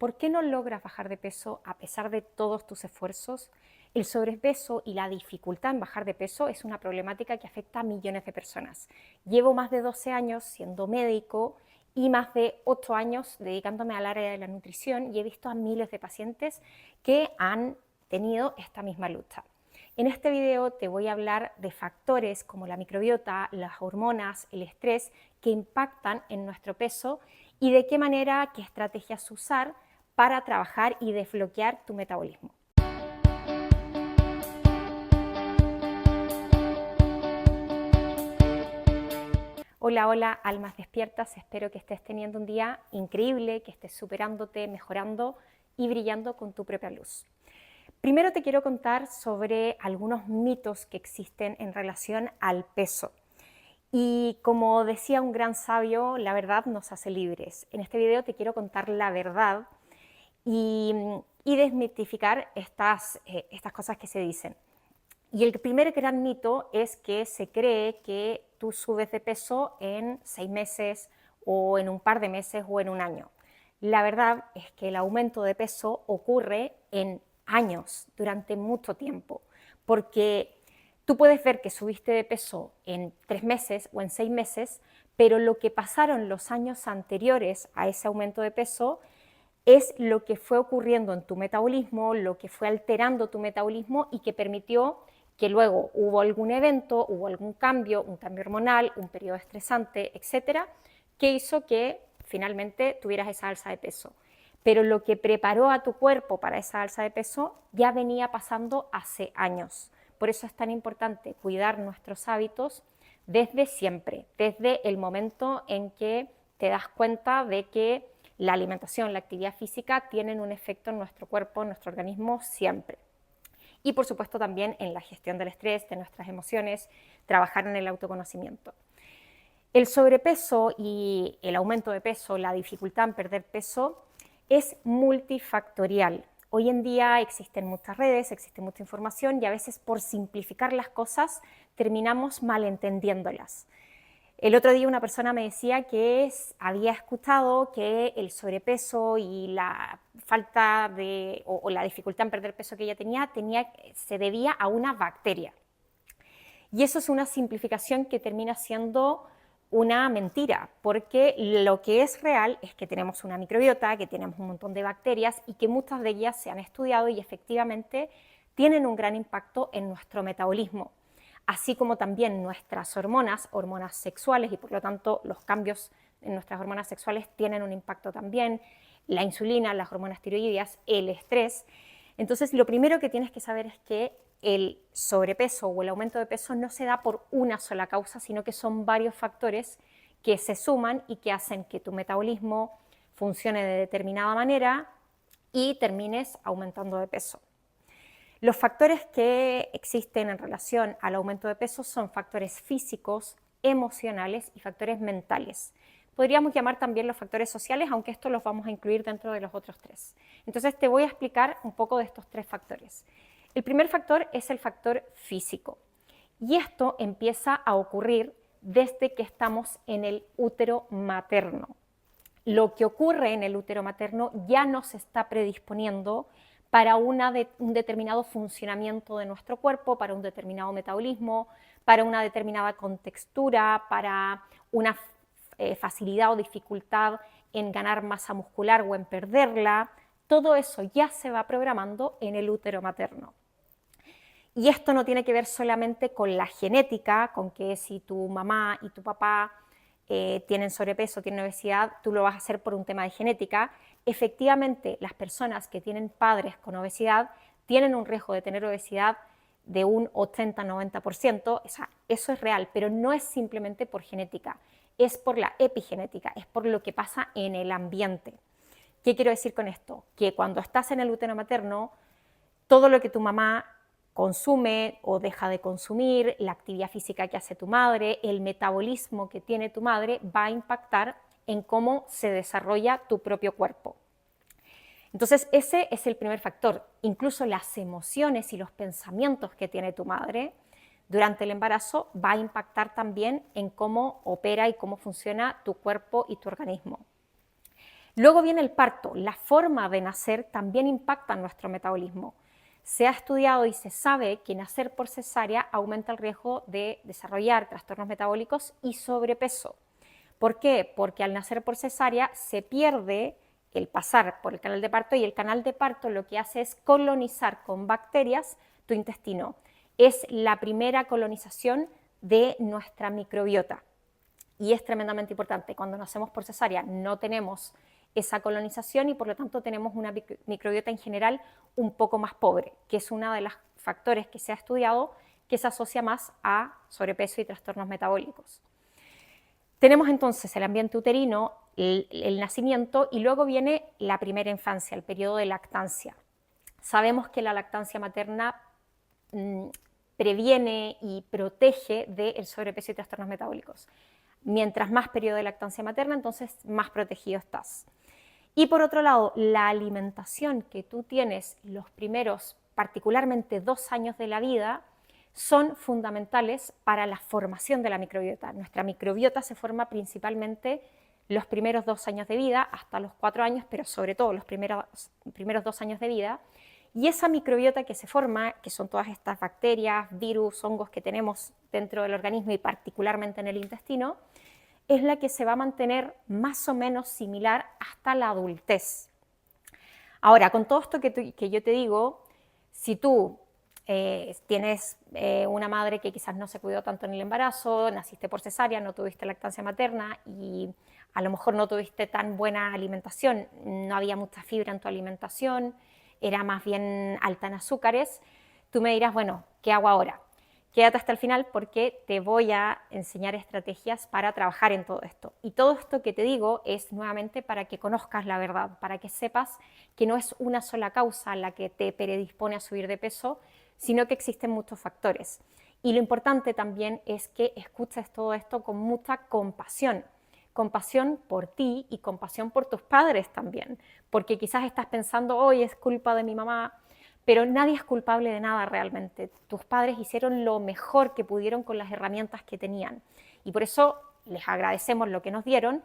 ¿Por qué no logras bajar de peso a pesar de todos tus esfuerzos? El sobrepeso y la dificultad en bajar de peso es una problemática que afecta a millones de personas. Llevo más de 12 años siendo médico y más de 8 años dedicándome al área de la nutrición y he visto a miles de pacientes que han tenido esta misma lucha. En este video te voy a hablar de factores como la microbiota, las hormonas, el estrés que impactan en nuestro peso y de qué manera, qué estrategias usar para trabajar y desbloquear tu metabolismo. Hola, hola, almas despiertas, espero que estés teniendo un día increíble, que estés superándote, mejorando y brillando con tu propia luz. Primero te quiero contar sobre algunos mitos que existen en relación al peso. Y como decía un gran sabio, la verdad nos hace libres. En este video te quiero contar la verdad y, desmitificar estas cosas que se dicen. Y el primer gran mito es que se cree que tú subes de peso en 6 meses o en un par de meses o en un año. La verdad es que el aumento de peso ocurre en años, durante mucho tiempo, porque tú puedes ver que subiste de peso en 3 meses o en 6 meses, pero lo que pasaron los años anteriores a ese aumento de peso es lo que fue ocurriendo en tu metabolismo, lo que fue alterando tu metabolismo y que permitió que luego hubo algún evento, hubo algún cambio, un cambio hormonal, un periodo estresante, etcétera, que hizo que finalmente tuvieras esa alza de peso. Pero lo que preparó a tu cuerpo para esa alza de peso ya venía pasando hace años. Por eso es tan importante cuidar nuestros hábitos desde siempre, desde el momento en que te das cuenta de que la alimentación, la actividad física tienen un efecto en nuestro cuerpo, en nuestro organismo siempre. Y por supuesto también en la gestión del estrés, de nuestras emociones, trabajar en el autoconocimiento. El sobrepeso y el aumento de peso, la dificultad en perder peso, es multifactorial. Hoy en día existen muchas redes, existe mucha información y a veces por simplificar las cosas terminamos malentendiéndolas. El otro día una persona me decía que había escuchado que el sobrepeso y la falta de, o la dificultad en perder peso que ella tenía se debía a una bacteria. Y eso es una simplificación que termina siendo una mentira, porque lo que es real es que tenemos una microbiota, que tenemos un montón de bacterias y que muchas de ellas se han estudiado y efectivamente tienen un gran impacto en nuestro metabolismo, así como también nuestras hormonas, hormonas sexuales y por lo tanto los cambios en nuestras hormonas sexuales tienen un impacto también, la insulina, las hormonas tiroideas, el estrés. Entonces lo primero que tienes que saber es que el sobrepeso o el aumento de peso no se da por una sola causa, sino que son varios factores que se suman y que hacen que tu metabolismo funcione de determinada manera y termines aumentando de peso. Los factores que existen en relación al aumento de peso son factores físicos, emocionales y factores mentales. Podríamos llamar también los factores sociales, aunque estos los vamos a incluir dentro de los otros tres. Entonces te voy a explicar un poco de estos tres factores. El primer factor es el factor físico y esto empieza a ocurrir desde que estamos en el útero materno. Lo que ocurre en el útero materno ya nos está predisponiendo para un determinado funcionamiento de nuestro cuerpo, para un determinado metabolismo, para una determinada contextura, para una facilidad o dificultad en ganar masa muscular o en perderla. Todo eso ya se va programando en el útero materno. Y esto no tiene que ver solamente con la genética, con que si tu mamá y tu papá tienen sobrepeso, tienen obesidad, tú lo vas a hacer por un tema de genética. Efectivamente, las personas que tienen padres con obesidad tienen un riesgo de tener obesidad de un 80-90%, o sea, eso es real, pero no es simplemente por genética, es por la epigenética, es por lo que pasa en el ambiente. ¿Qué quiero decir con esto? Que cuando estás en el útero materno, todo lo que tu mamá consume o deja de consumir, la actividad física que hace tu madre, el metabolismo que tiene tu madre va a impactar en cómo se desarrolla tu propio cuerpo. Entonces ese es el primer factor. Incluso las emociones y los pensamientos que tiene tu madre durante el embarazo va a impactar también en cómo opera y cómo funciona tu cuerpo y tu organismo. Luego viene el parto. La forma de nacer también impacta en nuestro metabolismo. Se ha estudiado y se sabe que nacer por cesárea aumenta el riesgo de desarrollar trastornos metabólicos y sobrepeso. ¿Por qué? Porque al nacer por cesárea se pierde el pasar por el canal de parto, y el canal de parto lo que hace es colonizar con bacterias tu intestino. Es la primera colonización de nuestra microbiota y es tremendamente importante. Cuando nacemos por cesárea no tenemos esa colonización y por lo tanto tenemos una microbiota en general un poco más pobre, que es uno de los factores que se ha estudiado que se asocia más a sobrepeso y trastornos metabólicos. Tenemos entonces el ambiente uterino, el nacimiento, y luego viene la primera infancia, el periodo de lactancia. Sabemos que la lactancia materna previene y protege del sobrepeso y trastornos metabólicos. Mientras más periodo de lactancia materna, entonces más protegido estás. Y por otro lado, la alimentación que tú tienes los primeros, particularmente 2 años de la vida, son fundamentales para la formación de la microbiota. Nuestra microbiota se forma principalmente los primeros 2 años de vida, hasta los 4 años, pero sobre todo los primeros 2 años de vida. Y esa microbiota que se forma, que son todas estas bacterias, virus, hongos que tenemos dentro del organismo y particularmente en el intestino, es la que se va a mantener más o menos similar hasta la adultez. Ahora, con todo esto que yo te digo, si tú tienes una madre que quizás no se cuidó tanto en el embarazo, naciste por cesárea, no tuviste lactancia materna y a lo mejor no tuviste tan buena alimentación, no había mucha fibra en tu alimentación, era más bien alta en azúcares, tú me dirás, bueno, ¿qué hago ahora? Quédate hasta el final porque te voy a enseñar estrategias para trabajar en todo esto. Y todo esto que te digo es nuevamente para que conozcas la verdad, para que sepas que no es una sola causa la que te predispone a subir de peso, sino que existen muchos factores. Y lo importante también es que escuches todo esto con mucha compasión. Compasión por ti y compasión por tus padres también, porque quizás estás pensando, hoy es culpa de mi mamá, pero nadie es culpable de nada realmente. Tus padres hicieron lo mejor que pudieron con las herramientas que tenían y por eso les agradecemos lo que nos dieron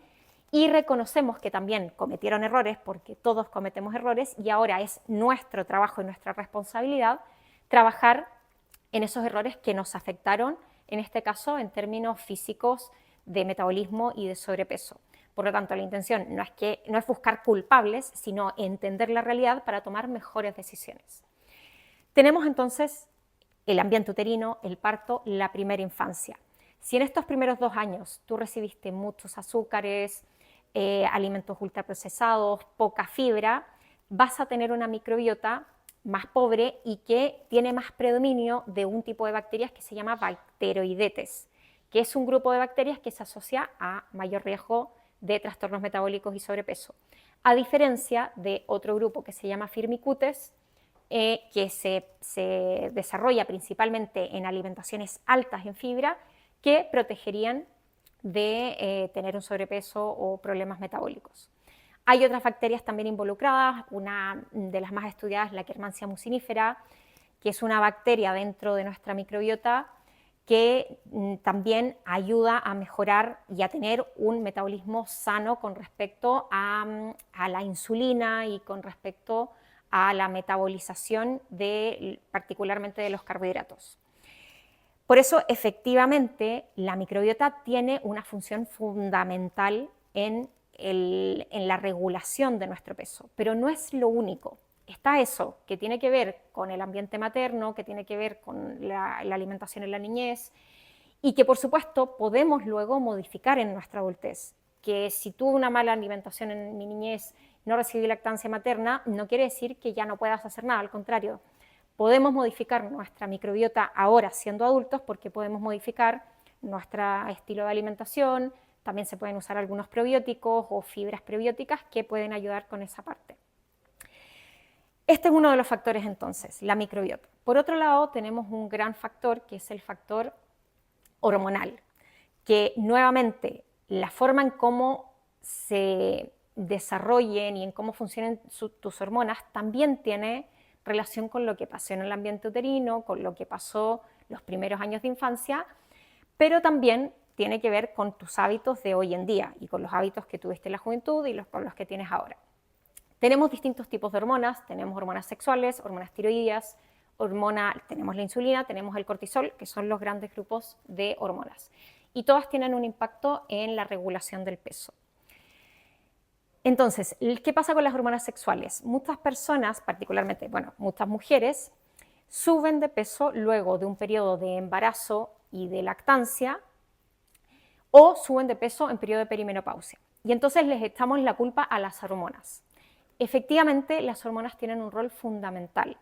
y reconocemos que también cometieron errores, porque todos cometemos errores y ahora es nuestro trabajo y nuestra responsabilidad trabajar en esos errores que nos afectaron, en este caso en términos físicos de metabolismo y de sobrepeso. Por lo tanto, la intención no es buscar culpables, sino entender la realidad para tomar mejores decisiones. Tenemos entonces el ambiente uterino, el parto, la primera infancia. Si en estos primeros 2 años tú recibiste muchos azúcares, alimentos ultraprocesados, poca fibra, vas a tener una microbiota más pobre y que tiene más predominio de un tipo de bacterias que se llama Bacteroidetes, que es un grupo de bacterias que se asocia a mayor riesgo de trastornos metabólicos y sobrepeso, a diferencia de otro grupo que se llama Firmicutes, que se desarrolla principalmente en alimentaciones altas en fibra, que protegerían de tener un sobrepeso o problemas metabólicos. Hay otras bacterias también involucradas, una de las más estudiadas es la Akkermansia mucinifera, que es una bacteria dentro de nuestra microbiota que también ayuda a mejorar y a tener un metabolismo sano con respecto a la insulina y con respecto a la metabolización particularmente de los carbohidratos. Por eso, efectivamente, la microbiota tiene una función fundamental en la regulación de nuestro peso, pero no es lo único. Está eso, que tiene que ver con el ambiente materno, que tiene que ver con la alimentación en la niñez y que por supuesto podemos luego modificar en nuestra adultez. Que si tuve una mala alimentación en mi niñez, no recibí lactancia materna, no quiere decir que ya no puedas hacer nada, al contrario. Podemos modificar nuestra microbiota ahora siendo adultos porque podemos modificar nuestro estilo de alimentación, también se pueden usar algunos probióticos o fibras prebióticas que pueden ayudar con esa parte. Este es uno de los factores entonces, la microbiota. Por otro lado, tenemos un gran factor que es el factor hormonal, que nuevamente la forma en cómo se desarrollen y en cómo funcionan tus hormonas también tiene relación con lo que pasó en el ambiente uterino, con lo que pasó los primeros años de infancia, pero también tiene que ver con tus hábitos de hoy en día y con los hábitos que tuviste en la juventud y con los que tienes ahora. Tenemos distintos tipos de hormonas, tenemos hormonas sexuales, hormonas tiroideas, tenemos la insulina, tenemos el cortisol, que son los grandes grupos de hormonas. Y todas tienen un impacto en la regulación del peso. Entonces, ¿qué pasa con las hormonas sexuales? Muchas personas, particularmente, muchas mujeres, suben de peso luego de un periodo de embarazo y de lactancia o suben de peso en periodo de perimenopausia. Y entonces les echamos la culpa a las hormonas. Efectivamente, las hormonas tienen un rol fundamental.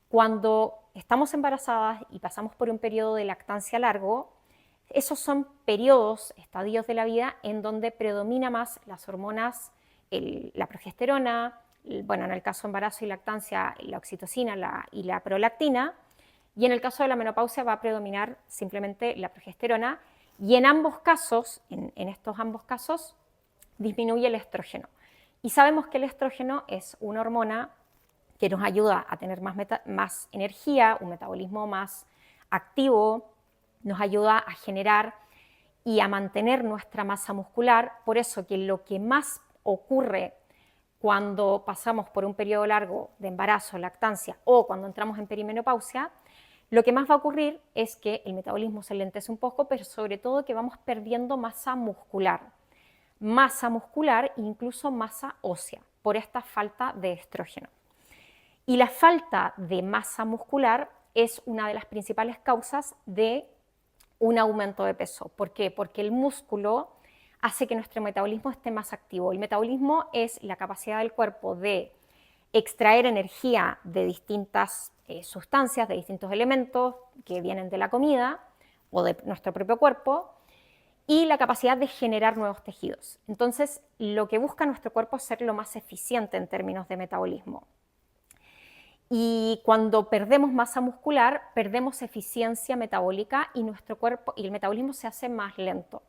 Cuando estamos embarazadas y pasamos por un periodo de lactancia largo, esos son periodos, estadios de la vida en donde predomina más las hormonas, la progesterona, en el caso de embarazo y lactancia, la oxitocina y la prolactina, y en el caso de la menopausia va a predominar simplemente la progesterona, y en ambos casos, en estos ambos casos, disminuye el estrógeno. Y sabemos que el estrógeno es una hormona que nos ayuda a tener más energía, un metabolismo más activo, nos ayuda a generar y a mantener nuestra masa muscular. Por eso que lo que más ocurre cuando pasamos por un periodo largo de embarazo, lactancia o cuando entramos en perimenopausia, lo que más va a ocurrir es que el metabolismo se lentece un poco, pero sobre todo que vamos perdiendo masa muscular e incluso masa ósea por esta falta de estrógeno. Y la falta de masa muscular es una de las principales causas de un aumento de peso. ¿Por qué? Porque el músculo hace que nuestro metabolismo esté más activo. El metabolismo es la capacidad del cuerpo de extraer energía de distintas sustancias, de distintos elementos que vienen de la comida o de nuestro propio cuerpo, y la capacidad de generar nuevos tejidos. Entonces, lo que busca nuestro cuerpo es ser lo más eficiente en términos de metabolismo. Y cuando perdemos masa muscular, perdemos eficiencia metabólica y nuestro cuerpo y el metabolismo se hace más lento.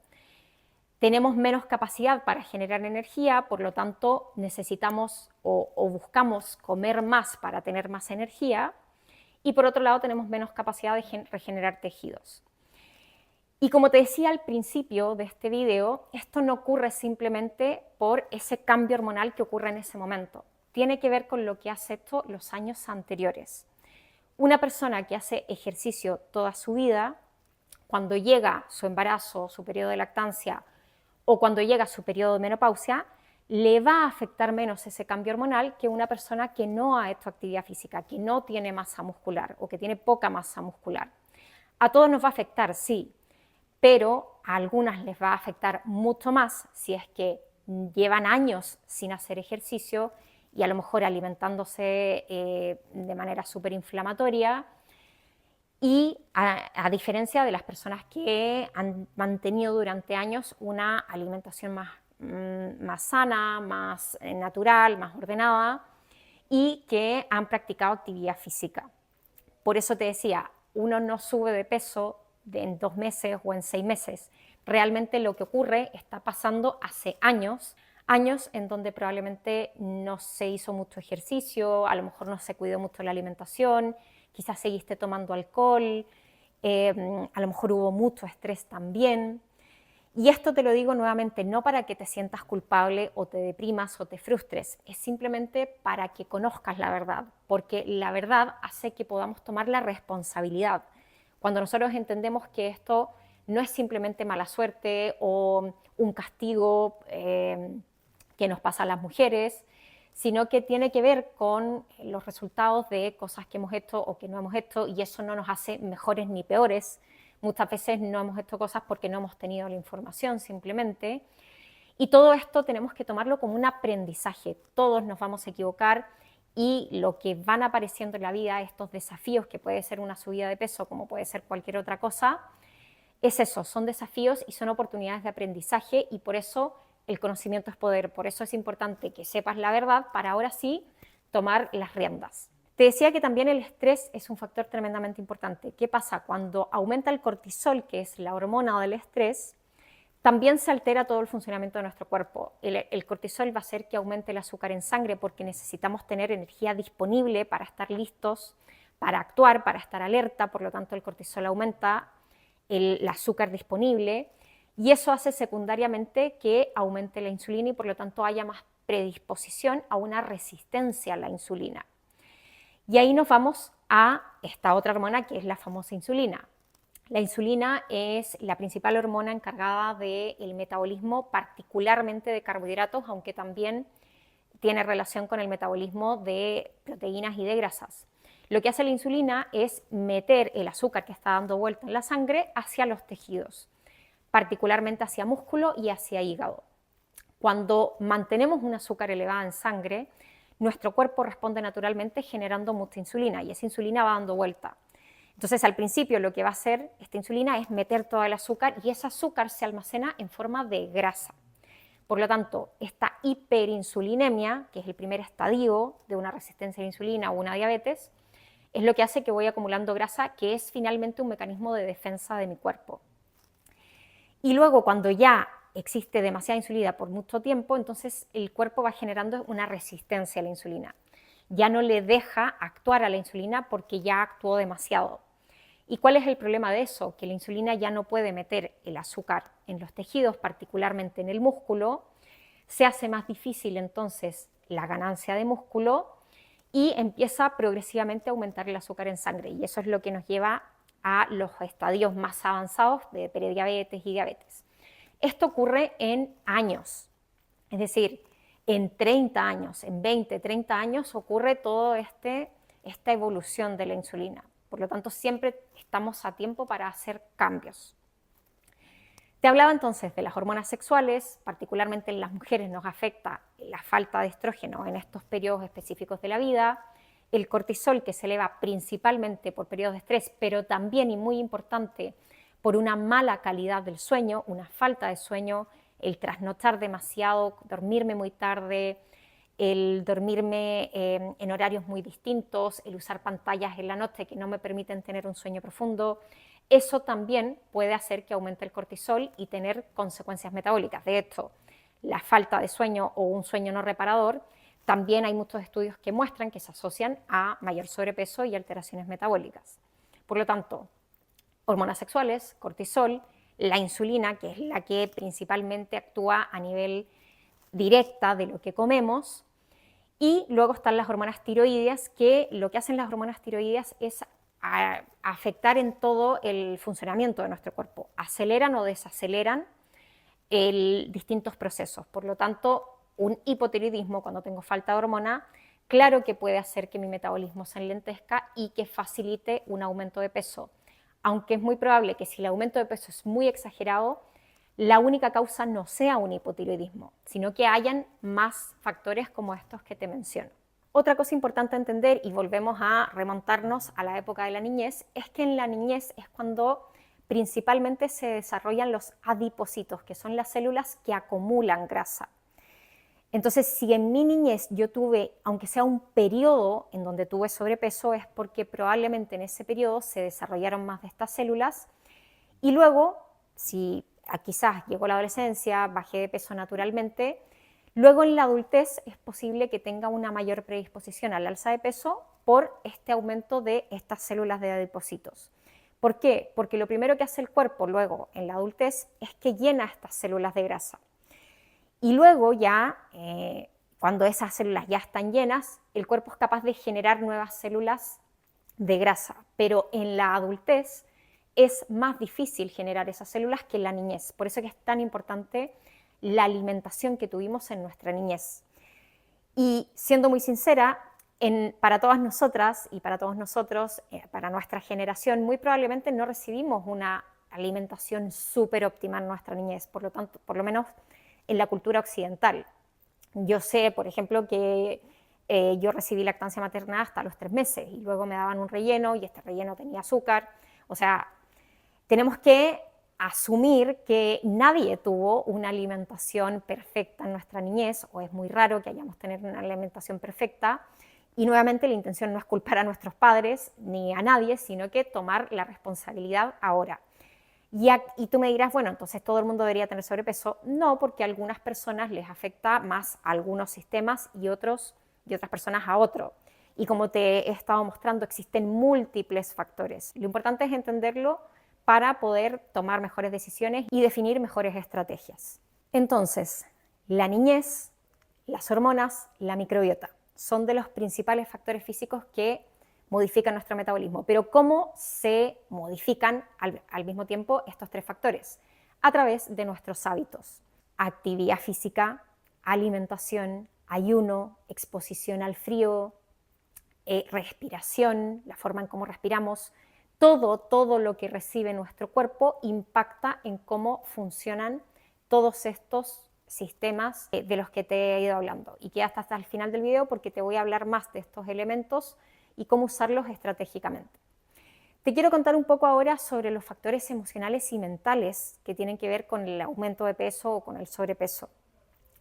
Tenemos menos capacidad para generar energía, por lo tanto necesitamos o buscamos comer más para tener más energía, y por otro lado tenemos menos capacidad de regenerar tejidos. Y como te decía al principio de este video, esto no ocurre simplemente por ese cambio hormonal que ocurre en ese momento. Tiene que ver con lo que has hecho los años anteriores. Una persona que hace ejercicio toda su vida, cuando llega su embarazo, su periodo de lactancia o cuando llega su periodo de menopausia, le va a afectar menos ese cambio hormonal que una persona que no ha hecho actividad física, que no tiene masa muscular o que tiene poca masa muscular. A todos nos va a afectar, sí, pero a algunas les va a afectar mucho más si es que llevan años sin hacer ejercicio y a lo mejor alimentándose de manera súper inflamatoria, y a diferencia de las personas que han mantenido durante años una alimentación más sana, más natural, más ordenada, y que han practicado actividad física. Por eso te decía, uno no sube de peso en 2 meses o en 6 meses. Realmente lo que ocurre está pasando hace años en donde probablemente no se hizo mucho ejercicio, a lo mejor no se cuidó mucho la alimentación, quizás seguiste tomando alcohol, a lo mejor hubo mucho estrés también. Y esto te lo digo nuevamente, no para que te sientas culpable o te deprimas o te frustres, es simplemente para que conozcas la verdad, porque la verdad hace que podamos tomar la responsabilidad. Cuando nosotros entendemos que esto no es simplemente mala suerte o un castigo que nos pasa a las mujeres, sino que tiene que ver con los resultados de cosas que hemos hecho o que no hemos hecho, y eso no nos hace mejores ni peores. Muchas veces no hemos hecho cosas porque no hemos tenido la información simplemente, y todo esto tenemos que tomarlo como un aprendizaje. Todos nos vamos a equivocar, y lo que van apareciendo en la vida, estos desafíos, que puede ser una subida de peso como puede ser cualquier otra cosa, es eso, son desafíos y son oportunidades de aprendizaje, y por eso el conocimiento es poder. Por eso es importante que sepas la verdad para ahora sí tomar las riendas. Te decía que también el estrés es un factor tremendamente importante. ¿Qué pasa? Cuando aumenta el cortisol, que es la hormona del estrés, también se altera todo el funcionamiento de nuestro cuerpo. El cortisol va a hacer que aumente el azúcar en sangre porque necesitamos tener energía disponible para estar listos, para actuar, para estar alerta. Por lo tanto, el cortisol aumenta el azúcar disponible. y eso hace secundariamente que aumente la insulina y por lo tanto haya más predisposición a una resistencia a la insulina. Y ahí nos vamos a esta otra hormona que es la famosa insulina. La insulina es la principal hormona encargada del metabolismo, particularmente de carbohidratos, aunque también tiene relación con el metabolismo de proteínas y de grasas. Lo que hace la insulina es meter el azúcar que está dando vuelta en la sangre hacia los tejidos, particularmente hacia músculo y hacia hígado. Cuando mantenemos un azúcar elevada en sangre, nuestro cuerpo responde naturalmente generando mucha insulina y esa insulina va dando vuelta. Entonces, al principio lo que va a hacer esta insulina es meter todo el azúcar y ese azúcar se almacena en forma de grasa. Por lo tanto, esta hiperinsulinemia, que es el primer estadio de una resistencia a la insulina o una diabetes, es lo que hace que voy acumulando grasa, que es finalmente un mecanismo de defensa de mi cuerpo. Y luego, cuando ya existe demasiada insulina por mucho tiempo, entonces el cuerpo va generando una resistencia a la insulina. Ya no le deja actuar a la insulina porque ya actuó demasiado. ¿Y cuál es el problema de eso? Que la insulina ya no puede meter el azúcar en los tejidos, particularmente en el músculo, se hace más difícil entonces la ganancia de músculo y empieza progresivamente a aumentar el azúcar en sangre. Y eso es lo que nos lleva a los estadios más avanzados de prediabetes y diabetes. Esto ocurre en años, es decir, en 30 años, en 20, 30 años ocurre toda esta evolución de la insulina. Por lo tanto, siempre estamos a tiempo para hacer cambios. Te hablaba entonces de las hormonas sexuales, particularmente en las mujeres nos afecta la falta de estrógeno en estos periodos específicos de la vida, el cortisol que se eleva principalmente por periodos de estrés, pero también y muy importante por una mala calidad del sueño, una falta de sueño, el trasnochar demasiado, dormirme muy tarde, el dormirme en horarios muy distintos, el usar pantallas en la noche que no me permiten tener un sueño profundo, eso también puede hacer que aumente el cortisol y tener consecuencias metabólicas. De hecho, la falta de sueño o un sueño no reparador, también hay muchos estudios que muestran que se asocian a mayor sobrepeso y alteraciones metabólicas. Por lo tanto, hormonas sexuales, cortisol, la insulina, que es la que principalmente actúa a nivel directa de lo que comemos, y luego están las hormonas tiroideas, que lo que hacen las hormonas tiroideas es afectar en todo el funcionamiento de nuestro cuerpo, aceleran o desaceleran distintos procesos. Por lo tanto, un hipotiroidismo, cuando tengo falta de hormona, claro que puede hacer que mi metabolismo se enlentezca y que facilite un aumento de peso, aunque es muy probable que si el aumento de peso es muy exagerado, la única causa no sea un hipotiroidismo, sino que hayan más factores como estos que te menciono. Otra cosa importante a entender, y volvemos a remontarnos a la época de la niñez, es que en la niñez es cuando principalmente se desarrollan los adipocitos, que son las células que acumulan grasa. Entonces, si en mi niñez yo tuve, aunque sea un periodo en donde tuve sobrepeso, es porque probablemente en ese periodo se desarrollaron más de estas células y luego, si quizás llegó la adolescencia, bajé de peso naturalmente, luego en la adultez es posible que tenga una mayor predisposición al alza de peso por este aumento de estas células de adipocitos. ¿Por qué? Porque lo primero que hace el cuerpo luego en la adultez es que llena estas células de grasa. Y luego ya, cuando esas células ya están llenas, el cuerpo es capaz de generar nuevas células de grasa, pero en la adultez es más difícil generar esas células que en la niñez. Por eso es que es tan importante la alimentación que tuvimos en nuestra niñez. Y siendo muy sincera, para todas nosotras y para todos nosotros, para nuestra generación, muy probablemente no recibimos una alimentación súper óptima en nuestra niñez, por lo tanto, por lo menos en la cultura occidental. Yo sé, por ejemplo, que yo recibí lactancia materna hasta los 3 meses y luego me daban un relleno y este relleno tenía azúcar. O sea, tenemos que asumir que nadie tuvo una alimentación perfecta en nuestra niñez, o es muy raro que hayamos tenido una alimentación perfecta, y nuevamente la intención no es culpar a nuestros padres ni a nadie, sino que tomar la responsabilidad ahora. Y tú me dirás, bueno, entonces todo el mundo debería tener sobrepeso. No, porque a algunas personas les afecta más a algunos sistemas y otras personas a otro. Y como te he estado mostrando, existen múltiples factores. Lo importante es entenderlo para poder tomar mejores decisiones y definir mejores estrategias. Entonces, la niñez, las hormonas, la microbiota son de los principales factores físicos que modifican nuestro metabolismo. Pero ¿cómo se modifican al mismo tiempo estos tres factores? A través de nuestros hábitos. Actividad física, alimentación, ayuno, exposición al frío, respiración, la forma en cómo respiramos. Todo lo que recibe nuestro cuerpo impacta en cómo funcionan todos estos sistemas de los que te he ido hablando. Y quédate hasta el final del video porque te voy a hablar más de estos elementos y cómo usarlos estratégicamente. Te quiero contar un poco ahora sobre los factores emocionales y mentales que tienen que ver con el aumento de peso o con el sobrepeso,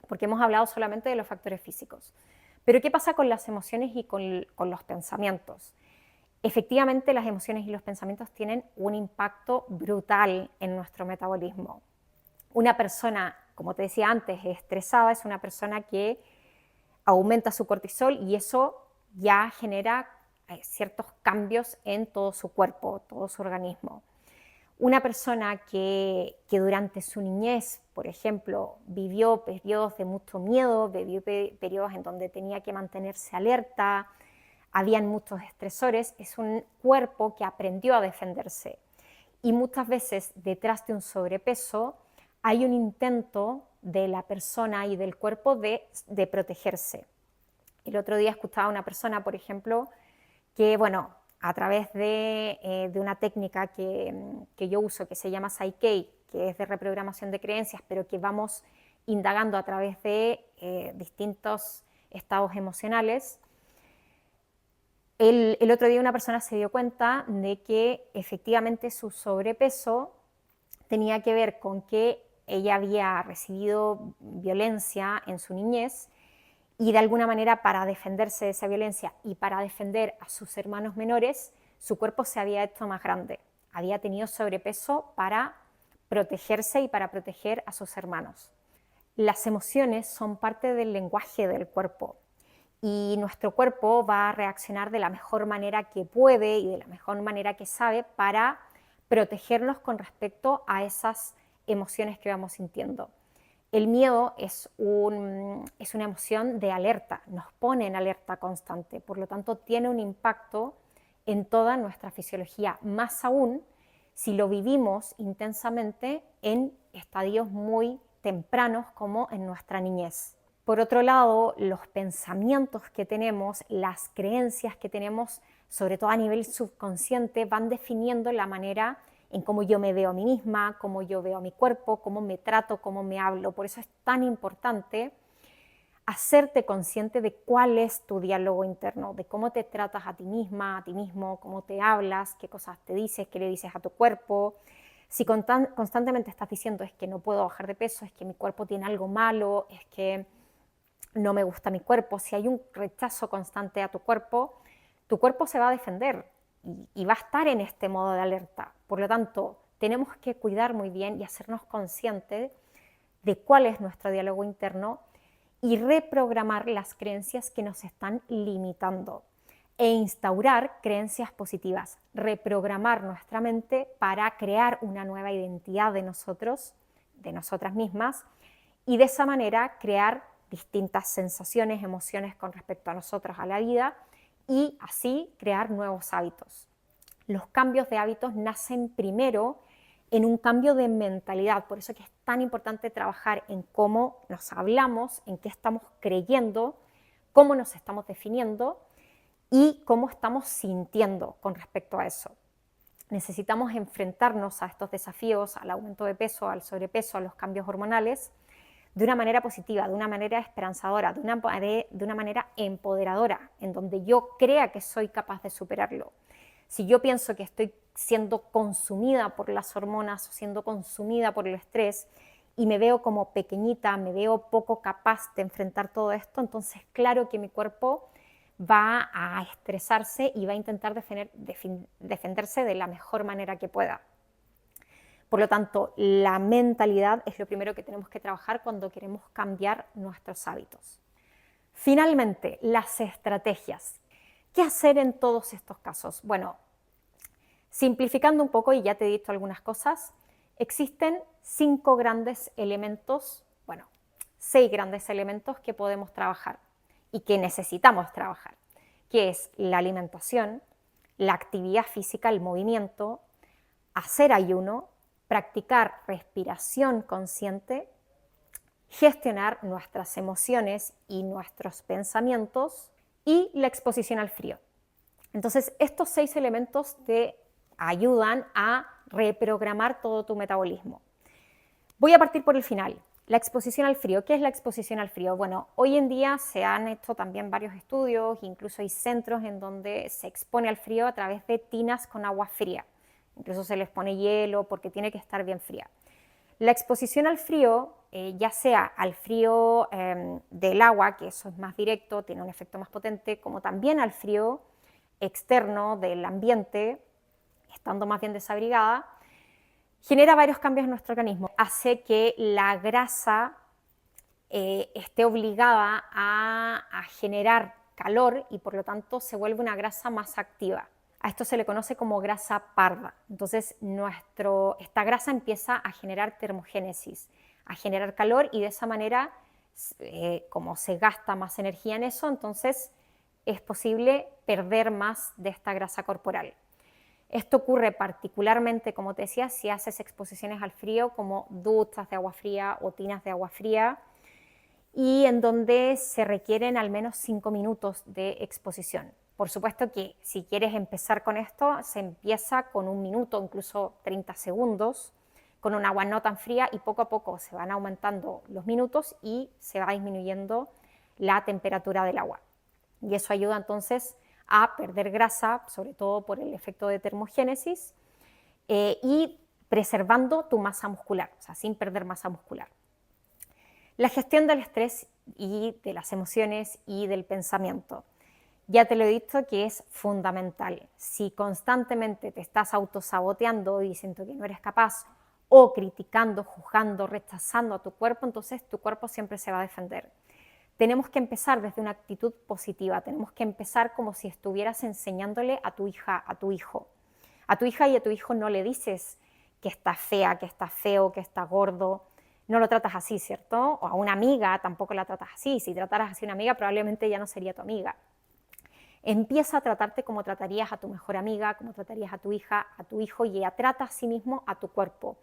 porque hemos hablado solamente de los factores físicos. Pero ¿qué pasa con las emociones y con los pensamientos? Efectivamente, las emociones y los pensamientos tienen un impacto brutal en nuestro metabolismo. Una persona, como te decía antes, estresada es una persona que aumenta su cortisol y eso ya genera ciertos cambios en todo su cuerpo, todo su organismo. Una persona que durante su niñez, por ejemplo, vivió periodos de mucho miedo, vivió periodos en donde tenía que mantenerse alerta, habían muchos estresores, es un cuerpo que aprendió a defenderse. Y muchas veces detrás de un sobrepeso hay un intento de la persona y del cuerpo de protegerse. El otro día escuchaba a una persona, por ejemplo, que, bueno, a través de una técnica que yo uso, que se llama Psyche, que es de reprogramación de creencias, pero que vamos indagando a través de distintos estados emocionales. El otro día una persona se dio cuenta de que efectivamente su sobrepeso tenía que ver con que ella había recibido violencia en su niñez y de alguna manera para defenderse de esa violencia y para defender a sus hermanos menores, su cuerpo se había hecho más grande. Había tenido sobrepeso para protegerse y para proteger a sus hermanos. Las emociones son parte del lenguaje del cuerpo y nuestro cuerpo va a reaccionar de la mejor manera que puede y de la mejor manera que sabe para protegernos con respecto a esas emociones que vamos sintiendo. El miedo es una emoción de alerta, nos pone en alerta constante, por lo tanto tiene un impacto en toda nuestra fisiología, más aún si lo vivimos intensamente en estadios muy tempranos como en nuestra niñez. Por otro lado, los pensamientos que tenemos, las creencias que tenemos, sobre todo a nivel subconsciente, van definiendo la manera en cómo yo me veo a mí misma, cómo yo veo a mi cuerpo, cómo me trato, cómo me hablo. Por eso es tan importante hacerte consciente de cuál es tu diálogo interno, de cómo te tratas a ti misma, a ti mismo, cómo te hablas, qué cosas te dices, qué le dices a tu cuerpo. Si constantemente estás diciendo es que no puedo bajar de peso, es que mi cuerpo tiene algo malo, es que no me gusta mi cuerpo, si hay un rechazo constante a tu cuerpo se va a defender y va a estar en este modo de alerta. Por lo tanto, tenemos que cuidar muy bien y hacernos conscientes de cuál es nuestro diálogo interno y reprogramar las creencias que nos están limitando e instaurar creencias positivas, reprogramar nuestra mente para crear una nueva identidad de nosotros, de nosotras mismas, y de esa manera crear distintas sensaciones, emociones con respecto a nosotros, a la vida, y así crear nuevos hábitos. Los cambios de hábitos nacen primero en un cambio de mentalidad, por eso que es tan importante trabajar en cómo nos hablamos, en qué estamos creyendo, cómo nos estamos definiendo y cómo estamos sintiendo con respecto a eso. Necesitamos enfrentarnos a estos desafíos, al aumento de peso, al sobrepeso, a los cambios hormonales, de una manera positiva, de una manera esperanzadora, de una manera empoderadora, en donde yo crea que soy capaz de superarlo. Si yo pienso que estoy siendo consumida por las hormonas o siendo consumida por el estrés y me veo como pequeñita, me veo poco capaz de enfrentar todo esto, entonces claro que mi cuerpo va a estresarse y va a intentar defenderse de la mejor manera que pueda. Por lo tanto, la mentalidad es lo primero que tenemos que trabajar cuando queremos cambiar nuestros hábitos. Finalmente, las estrategias. ¿Qué hacer en todos estos casos? Bueno, Simplificando un poco, y ya te he dicho algunas cosas, existen 5 grandes elementos, bueno, 6 grandes elementos que podemos trabajar y que necesitamos trabajar, que es la alimentación, la actividad física, el movimiento, hacer ayuno, practicar respiración consciente, gestionar nuestras emociones y nuestros pensamientos y la exposición al frío. Entonces, estos 6 elementos te ayudan a reprogramar todo tu metabolismo. Voy a partir por el final. La exposición al frío. ¿Qué es la exposición al frío? Bueno, hoy en día se han hecho también varios estudios, incluso hay centros en donde se expone al frío a través de tinas con agua fría. Incluso se les pone hielo porque tiene que estar bien fría. La exposición al frío, ya sea al frío del agua, que eso es más directo, tiene un efecto más potente, como también al frío externo del ambiente, estando más bien desabrigada, genera varios cambios en nuestro organismo. Hace que la grasa esté obligada a generar calor y por lo tanto se vuelve una grasa más activa. A esto se le conoce como grasa parda. Entonces esta grasa empieza a generar termogénesis, a generar calor y de esa manera, como se gasta más energía en eso, entonces es posible perder más de esta grasa corporal. Esto ocurre particularmente, como te decía, si haces exposiciones al frío como duchas de agua fría o tinas de agua fría y en donde se requieren al menos 5 minutos de exposición. Por supuesto que si quieres empezar con esto, se empieza con 1 minuto, incluso 30 segundos, con un agua no tan fría y poco a poco se van aumentando los minutos y se va disminuyendo la temperatura del agua. Y eso ayuda entonces a perder grasa, sobre todo por el efecto de termogénesis, y preservando tu masa muscular, o sea, sin perder masa muscular. La gestión del estrés y de las emociones y del pensamiento. Ya te lo he dicho que es fundamental. Si constantemente te estás autosaboteando y diciendo que no eres capaz, o criticando, juzgando, rechazando a tu cuerpo, entonces tu cuerpo siempre se va a defender. Tenemos que empezar desde una actitud positiva, tenemos que empezar como si estuvieras enseñándole a tu hija, a tu hijo. A tu hija y a tu hijo no le dices que está fea, que está feo, que está gordo, no lo tratas así, ¿cierto? O a una amiga tampoco la tratas así. Si trataras así a una amiga, probablemente ya no sería tu amiga. Empieza a tratarte como tratarías a tu mejor amiga, como tratarías a tu hija, a tu hijo, y trata a sí mismo a tu cuerpo.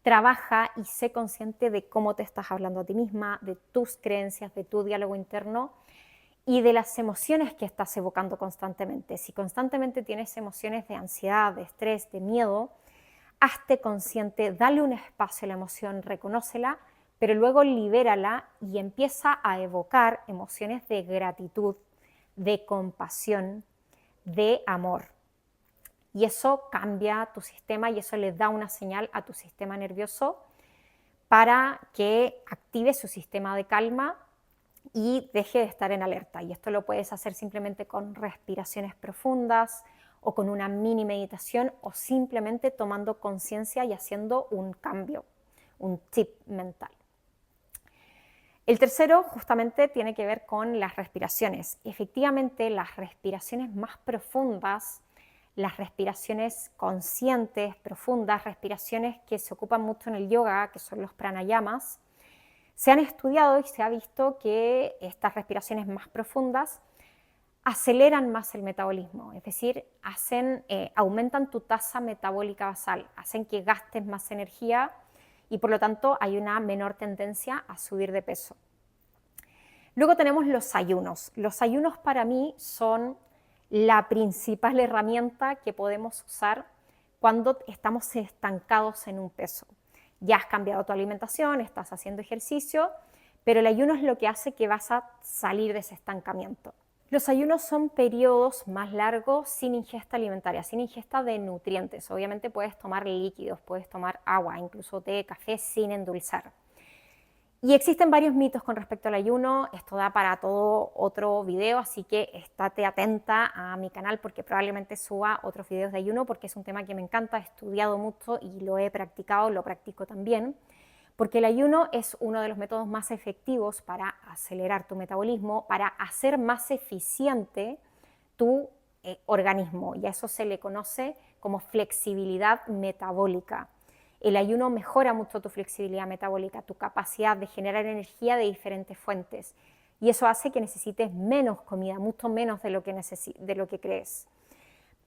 Trabaja y sé consciente de cómo te estás hablando a ti misma, de tus creencias, de tu diálogo interno y de las emociones que estás evocando constantemente. Si constantemente tienes emociones de ansiedad, de estrés, de miedo, hazte consciente, dale un espacio a la emoción, reconócela, pero luego libérala y empieza a evocar emociones de gratitud, de compasión, de amor. Y eso cambia tu sistema y eso le da una señal a tu sistema nervioso para que active su sistema de calma y deje de estar en alerta. Y esto lo puedes hacer simplemente con respiraciones profundas o con una mini meditación o simplemente tomando conciencia y haciendo un cambio, un chip mental. El tercero justamente tiene que ver con las respiraciones. Efectivamente, las respiraciones más profundas, las respiraciones conscientes, profundas, respiraciones que se ocupan mucho en el yoga, que son los pranayamas, se han estudiado y se ha visto que estas respiraciones más profundas aceleran más el metabolismo, es decir, aumentan tu tasa metabólica basal, hacen que gastes más energía y por lo tanto hay una menor tendencia a subir de peso. Luego tenemos los ayunos. Los ayunos para mí son la principal herramienta que podemos usar cuando estamos estancados en un peso. Ya has cambiado tu alimentación, estás haciendo ejercicio, pero el ayuno es lo que hace que vas a salir de ese estancamiento. Los ayunos son periodos más largos sin ingesta alimentaria, sin ingesta de nutrientes. Obviamente puedes tomar líquidos, puedes tomar agua, incluso té, café sin endulzar. Y existen varios mitos con respecto al ayuno, esto da para todo otro video, así que estate atenta a mi canal porque probablemente suba otros videos de ayuno porque es un tema que me encanta, he estudiado mucho y lo he practicado, lo practico también, porque el ayuno es uno de los métodos más efectivos para acelerar tu metabolismo, para hacer más eficiente tu organismo, y a eso se le conoce como flexibilidad metabólica. El ayuno mejora mucho tu flexibilidad metabólica, tu capacidad de generar energía de diferentes fuentes, y eso hace que necesites menos comida, mucho menos de lo que crees.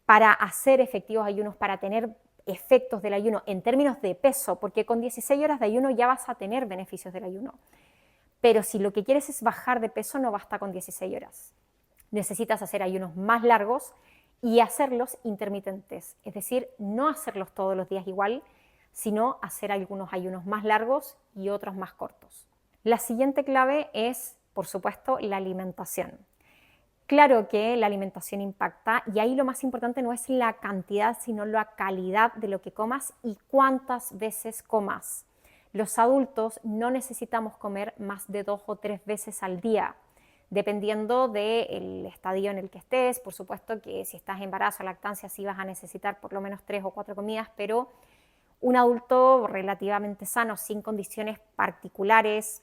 Para hacer efectivos ayunos, para tener efectos del ayuno en términos de peso, porque con 16 horas de ayuno ya vas a tener beneficios del ayuno, pero si lo que quieres es bajar de peso, no basta con 16 horas. Necesitas hacer ayunos más largos y hacerlos intermitentes, es decir, no hacerlos todos los días igual, sino hacer algunos ayunos más largos y otros más cortos. La siguiente clave es, por supuesto, la alimentación. Claro que la alimentación impacta, y ahí lo más importante no es la cantidad, sino la calidad de lo que comas y cuántas veces comas. Los adultos no necesitamos comer más de 2 o 3 veces al día, dependiendo del estadio en el que estés. Por supuesto que si estás en embarazo o lactancia sí vas a necesitar por lo menos 3 o 4 comidas, pero un adulto relativamente sano, sin condiciones particulares,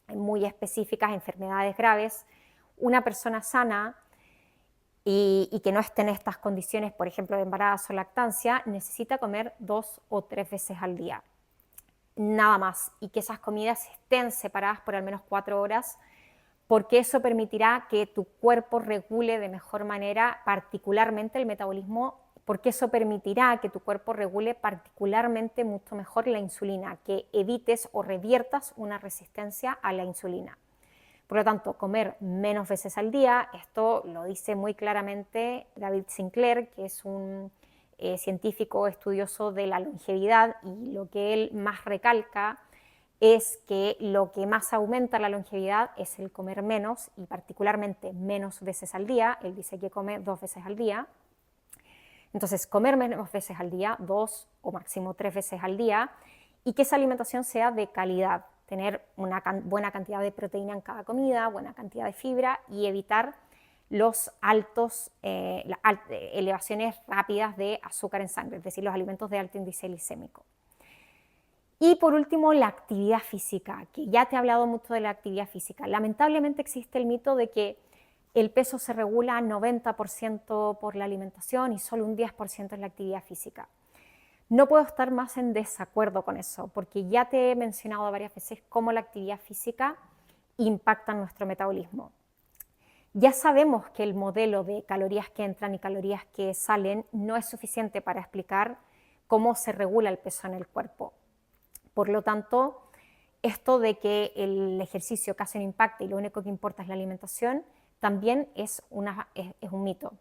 muy específicas, enfermedades graves, una persona sana y que no esté en estas condiciones, por ejemplo, de embarazo o lactancia, necesita comer 2 o 3 veces al día. Nada más, y que esas comidas estén separadas por al menos 4 horas, porque eso permitirá que tu cuerpo regule de mejor manera, particularmente el metabolismo, porque eso permitirá que tu cuerpo regule particularmente mucho mejor la insulina, que evites o reviertas una resistencia a la insulina. Por lo tanto, comer menos veces al día, esto lo dice muy claramente David Sinclair, que es un científico estudioso de la longevidad, y lo que él más recalca es que lo que más aumenta la longevidad es el comer menos, y particularmente menos veces al día. Él dice que come 2 veces al día. Entonces, comer menos veces al día, 2 o máximo 3 veces al día, y que esa alimentación sea de calidad, tener una buena cantidad de proteína en cada comida, buena cantidad de fibra, y evitar las elevaciones rápidas de azúcar en sangre, es decir, los alimentos de alto índice glicémico. Y por último, la actividad física, que ya te he hablado mucho de la actividad física. Lamentablemente existe el mito de que el peso se regula 90% por la alimentación y solo un 10% es la actividad física. No puedo estar más en desacuerdo con eso, porque ya te he mencionado varias veces cómo la actividad física impacta en nuestro metabolismo. Ya sabemos que el modelo de calorías que entran y calorías que salen no es suficiente para explicar cómo se regula el peso en el cuerpo. Por lo tanto, esto de que el ejercicio casi no impacta y lo único que importa es la alimentación, también es un mito.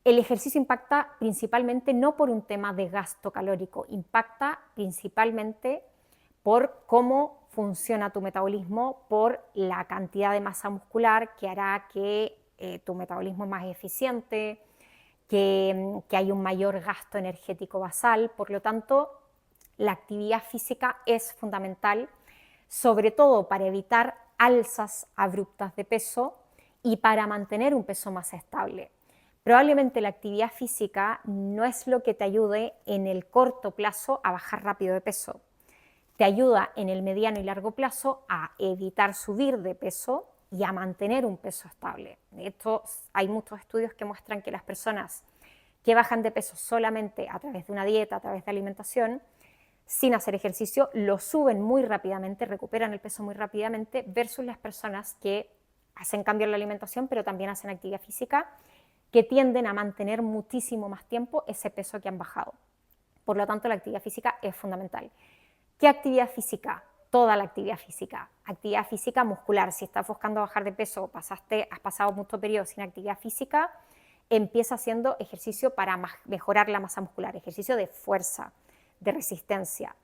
El ejercicio impacta principalmente no por un tema de gasto calórico, impacta principalmente por cómo funciona tu metabolismo, por la cantidad de masa muscular que hará que tu metabolismo es más eficiente, que hay un mayor gasto energético basal. Por lo tanto, la actividad física es fundamental, sobre todo para evitar alzas abruptas de peso y para mantener un peso más estable. Probablemente la actividad física no es lo que te ayude en el corto plazo a bajar rápido de peso. Te ayuda en el mediano y largo plazo a evitar subir de peso y a mantener un peso estable. De hecho, hay muchos estudios que muestran que las personas que bajan de peso solamente a través de una dieta, a través de alimentación, sin hacer ejercicio, lo suben muy rápidamente, recuperan el peso muy rápidamente, versus las personas que hacen cambio en la alimentación, pero también hacen actividad física, que tienden a mantener muchísimo más tiempo ese peso que han bajado. Por lo tanto, la actividad física es fundamental. ¿Qué actividad física? Toda la actividad física. Actividad física muscular. Si estás buscando bajar de peso, has pasado mucho periodo sin actividad física, empieza haciendo ejercicio para mejorar la masa muscular, ejercicio de fuerza, de resistencia.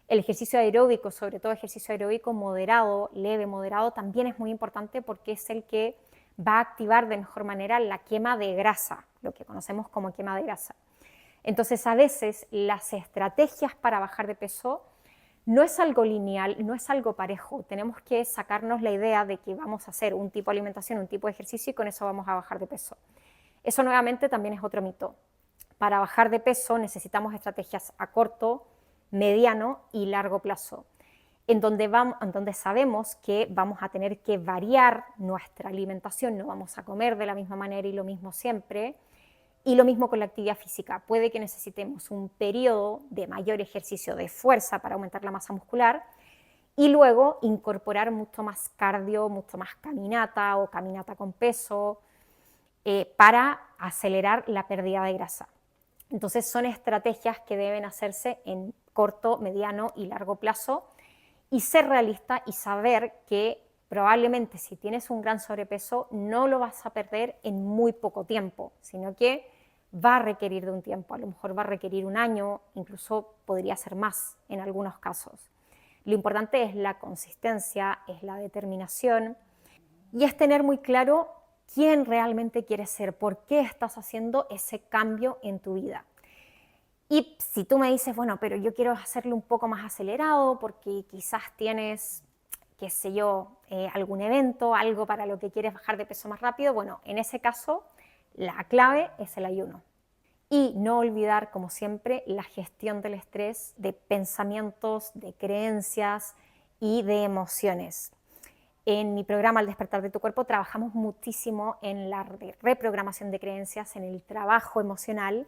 El ejercicio aeróbico, sobre todo ejercicio aeróbico moderado, leve, moderado, también es muy importante porque es el que va a activar de mejor manera la quema de grasa, lo que conocemos como quema de grasa. Entonces, a veces las estrategias para bajar de peso no es algo lineal, no es algo parejo. Tenemos que sacarnos la idea de que vamos a hacer un tipo de alimentación, un tipo de ejercicio y con eso vamos a bajar de peso. Eso nuevamente también es otro mito. Para bajar de peso necesitamos estrategias a corto, mediano y largo plazo, en donde sabemos que vamos a tener que variar nuestra alimentación, no vamos a comer de la misma manera y lo mismo siempre, Y lo mismo con la actividad física. Puede que necesitemos un periodo de mayor ejercicio de fuerza para aumentar la masa muscular y luego incorporar mucho más cardio, mucho más caminata o caminata con peso para acelerar la pérdida de grasa. Entonces son estrategias que deben hacerse en corto, mediano y largo plazo y ser realista y saber que probablemente si tienes un gran sobrepeso no lo vas a perder en muy poco tiempo, sino que va a requerir de un tiempo, a lo mejor va a requerir un año, incluso podría ser más en algunos casos. Lo importante es la consistencia, es la determinación y es tener muy claro quién realmente quieres ser, por qué estás haciendo ese cambio en tu vida. Y si tú me dices, bueno, pero yo quiero hacerlo un poco más acelerado porque quizás tienes, qué sé yo, algún evento, algo para lo que quieres bajar de peso más rápido, bueno, en ese caso la clave es el ayuno. Y no olvidar, como siempre, la gestión del estrés, de pensamientos, de creencias y de emociones. En mi programa Al despertar de tu cuerpo trabajamos muchísimo en la reprogramación de creencias, en el trabajo emocional,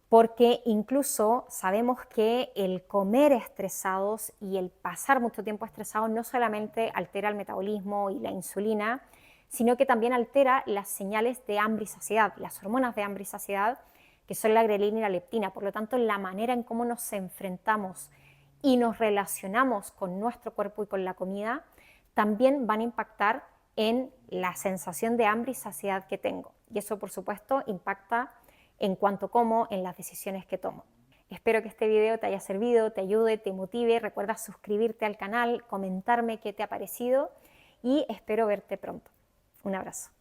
porque incluso sabemos que el comer estresados y el pasar mucho tiempo estresados no solamente altera el metabolismo y la insulina, sino que también altera las señales de hambre y saciedad, las hormonas de hambre y saciedad, que son la grelina y la leptina. Por lo tanto, la manera en cómo nos enfrentamos y nos relacionamos con nuestro cuerpo y con la comida también van a impactar en la sensación de hambre y saciedad que tengo. Y eso, por supuesto, impacta en cuanto como, en las decisiones que tomo. Espero que este video te haya servido, te ayude, te motive. Recuerda suscribirte al canal, comentarme qué te ha parecido y espero verte pronto. Un abrazo.